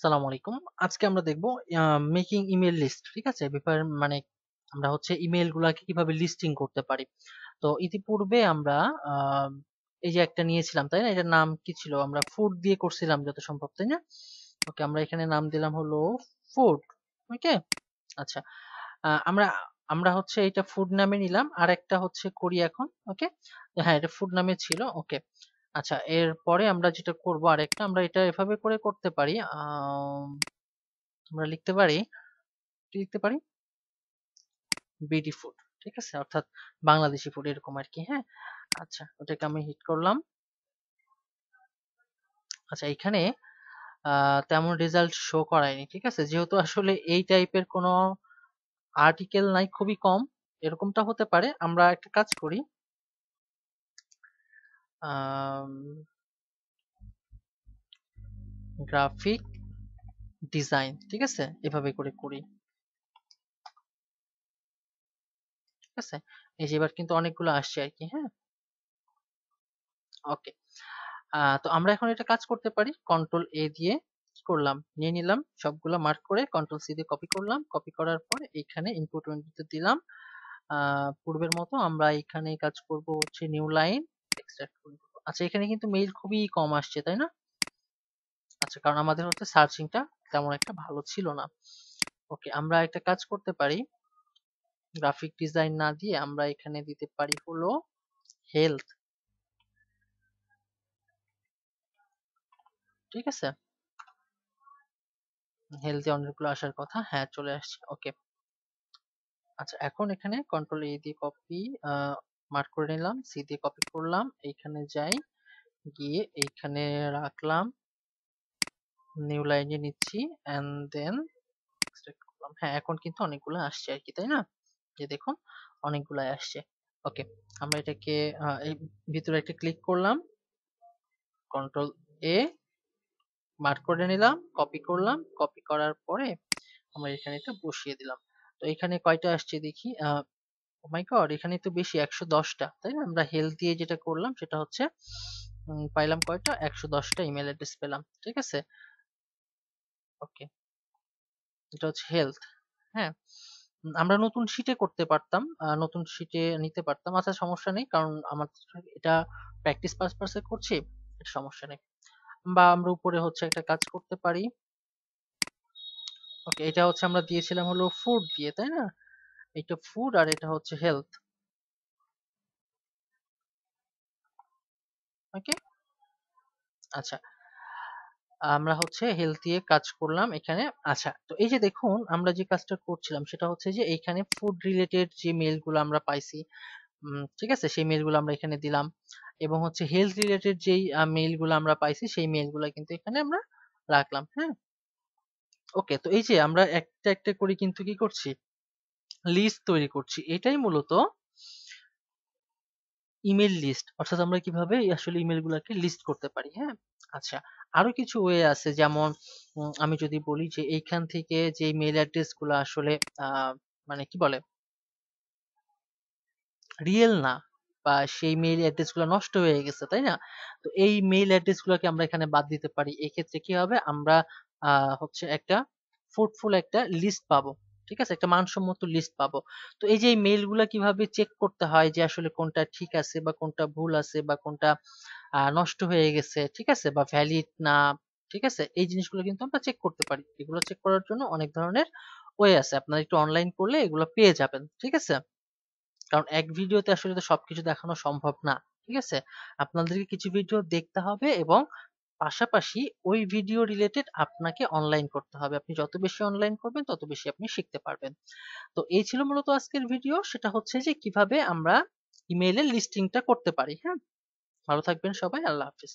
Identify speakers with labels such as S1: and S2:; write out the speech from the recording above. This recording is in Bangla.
S1: আসসালামু আলাইকুম। আজকে আমরা দেখব মেকিং ইমেল লিস্ট। ঠিক আছে? মানে আমরা হচ্ছে ইমেল গুলাকে কিভাবে লিস্টিং করতে পারি। তো ইতিপূর্বে আমরা আহ, এই যে একটা নিয়েছিলাম, তাই না? এটার নাম কি ছিল? আমরা ফুড দিয়ে করছিলাম যত সম্ভব, তাই না? ওকে, আমরা এখানে নাম দিলাম হলো ফুড। ওকে, আচ্ছা। আমরা আমরা হচ্ছে এটা ফুড নামে নিলাম, আর একটা হচ্ছে করি এখন। ওকে, হ্যাঁ, এটা ফুড নামে ছিল। ওকে, আচ্ছা। এরপরে আমরা যেটা করব, আরেকটা আমরা এটা এভাবে করে করতে পারি। আমরা লিখতে পারি, কি লিখতে পারি? BD food. ঠিক আছে, অর্থাৎ বাংলাদেশি ফুড, এরকম আর কি। হ্যাঁ, আচ্ছা, ওটাকে আমি হিট করলাম। আচ্ছা, এখানে তেমন রেজাল্ট শো করায়নি। ঠিক আছে, যেহেতু আসলে এই টাইপের কোনো আর্টিকেল নাই, খুবই কম। এরকমটা হতে পারে। আমরা একটা কাজ করি, গ্রাফিক ডিজাইন, ঠিক আছে, এভাবে করে করি। ঠিক আছে, এই যে এবার কিন্তু অনেকগুলো আসছে আর কি। হ্যাঁ, ওকে। তো আমরা এখন এটা কাজ করতে পারি, কন্ট্রোল এ দিয়ে কি করলাম, নিয়ে নিলাম সবগুলা মার্ক করে, কন্ট্রোল সি দিয়ে কপি করলাম। কপি করার পর এখানে ইনপুট উইন্ডোতে দিলাম। পূর্বের মতো আমরা এখানে কাজ করব হচ্ছে নিউ লাইন এক্সট্রাক্ট করব। আচ্ছা, এখানে কিন্তু মেইল খুবই কম আসছে, তাই না? আচ্ছা, কারণ আমাদের হচ্ছে সার্চিংটা তেমন একটা ভালো ছিল না। ওকে, আমরা একটা কাজ করতে পারি, গ্রাফিক ডিজাইন না দিয়ে আমরা এখানে দিতে পারি হলো হেলথ। ঠিক আছে, হেলথে অনেকগুলো আসার কথা। হ্যাঁ, চলে আসছে। ওকে, আচ্ছা, এখন এখানে কন্ট্রোল এ দিয়ে কপি মার্ক করে নিলাম, সি দিয়ে কপি করলাম, এইখানে যাই, গিয়ে এইখানে রাখলাম, নিউ লাইনে নিচ্ছি, এন্ড দেন এক্সট্রাক্ট করলাম। হ্যাঁ, এখন কিন্তু অনেকগুলো আসছে আর কি, তাই না? যে দেখুন, অনেকগুলো আসছে। ওকে, আমরা এটাকে এই ভিতরে একটা ক্লিক করলাম, কন্ট্রোল এ মার্ক করে নিলাম, কপি করলাম, কপি করার পরে আমরা এখানে এটা বসিয়ে দিলাম। তো এখানে কয়টা আসছে দেখি। ও মাই গড, এখানে তো বেশি, 110টা, তাই না? আমরা হেলথ দিয়ে যেটা করলাম সেটা হচ্ছে পাইলাম কয়টা, 110টা ইমেল অ্যাড্রেস পেলাম। ঠিক আছে, ওকে, এটা হচ্ছে হেলথ। হ্যাঁ, আমরা নতুন শিটে করতে পারতাম, নতুন শিটে নিতে পারতাম। আচ্ছা, সমস্যা নেই, কারণ আমার এটা প্র্যাকটিস পারপাসে করছি, এটা সমস্যা নেই। বা আমরা উপরে হচ্ছে একটা কাজ করতে পারি। ওকে, এটা হচ্ছে আমরা দিয়েছিলাম হলো ফুড দিয়ে, তাই না? এটা ফুড আর এটা হচ্ছে হেলথ। ওকে, আচ্ছা, আমরা হচ্ছে হেলথ দিয়ে কাজ করলাম এখানে। আচ্ছা, তো এই যে দেখুন, আমরা যে কাজটা করছিলাম সেটা হচ্ছে যে এইখানে ফুড রিলেটেড যে মেল গুলো আমরা পাইছি, ঠিক আছে, সেই মেল গুলো আমরা এখানে দিলাম। এবং হচ্ছে হেলথ রিলেটেড যেই মেল গুলো আমরা পাইছি সেই মেল গুলো কিন্তু এখানে আমরা রাখলাম। হ্যাঁ, ওকে, তো এই যে আমরা একটা একটা করে কিন্তু কি করছি, লিস্ট তৈরি করছি। এটাই মূলত ইমেল লিস্ট, অর্থাৎ আমরা কিভাবে আসলে ইমেল গুলাকে লিস্ট করতে পারি। হ্যাঁ, আচ্ছা, আরো কিছু ওয়ে আছে, যেমন আমি যদি বলি যে এইখান থেকে যে মেল অ্যাড্রেস গুলো আসলে মানে কি বলে, রিয়েল না, বা সেই মেইল অ্যাড্রেস গুলো নষ্ট হয়ে গেছে, তাই না? তো এই মেইল অ্যাড্রেস গুলোকে আমরা এখানে বাদ দিতে পারি। এক্ষেত্রে কি হবে, আমরা হচ্ছে একটা ফ্রুটফুল একটা লিস্ট পাবো। ঠিক আছে, একটা মানসম্মত লিস্ট পাবো। তো এই যে এই মেইল গুলা কিভাবে চেক করতে হয় যে আসলে কোনটা ঠিক আছে বা কোনটা ভুল আছে বা কোনটা নষ্ট হয়ে গেছে, ঠিক আছে, বা ভ্যালিড না, ঠিক আছে, এই জিনিসগুলো কিন্তু আমরা চেক করতে পারি। এগুলো চেক করার জন্য অনেক ধরনের ওয়ে আছে, আপনারা একটু অনলাইন করলে এগুলো পেয়ে যাবেন। ঠিক আছে, কারণ এক ভিডিওতে আসলে তো সবকিছু দেখানো সম্ভব না। ঠিক আছে, আপনাদেরকে কিছু ভিডিও দেখতে হবে এবং পাশাপাশি ওই ভিডিও রিলেটেড আপনাকে অনলাইন করতে হবে। আপনি যত বেশি অনলাইন করবেন তত বেশি আপনি শিখতে পারবেন। তো এই ছিল মূলত আজকের ভিডিও, সেটা হচ্ছে যে কিভাবে আমরা ইমেইলের লিস্টিংটা করতে পারি। হ্যাঁ, ভালো থাকবেন সবাই, আল্লাহ হাফিজ।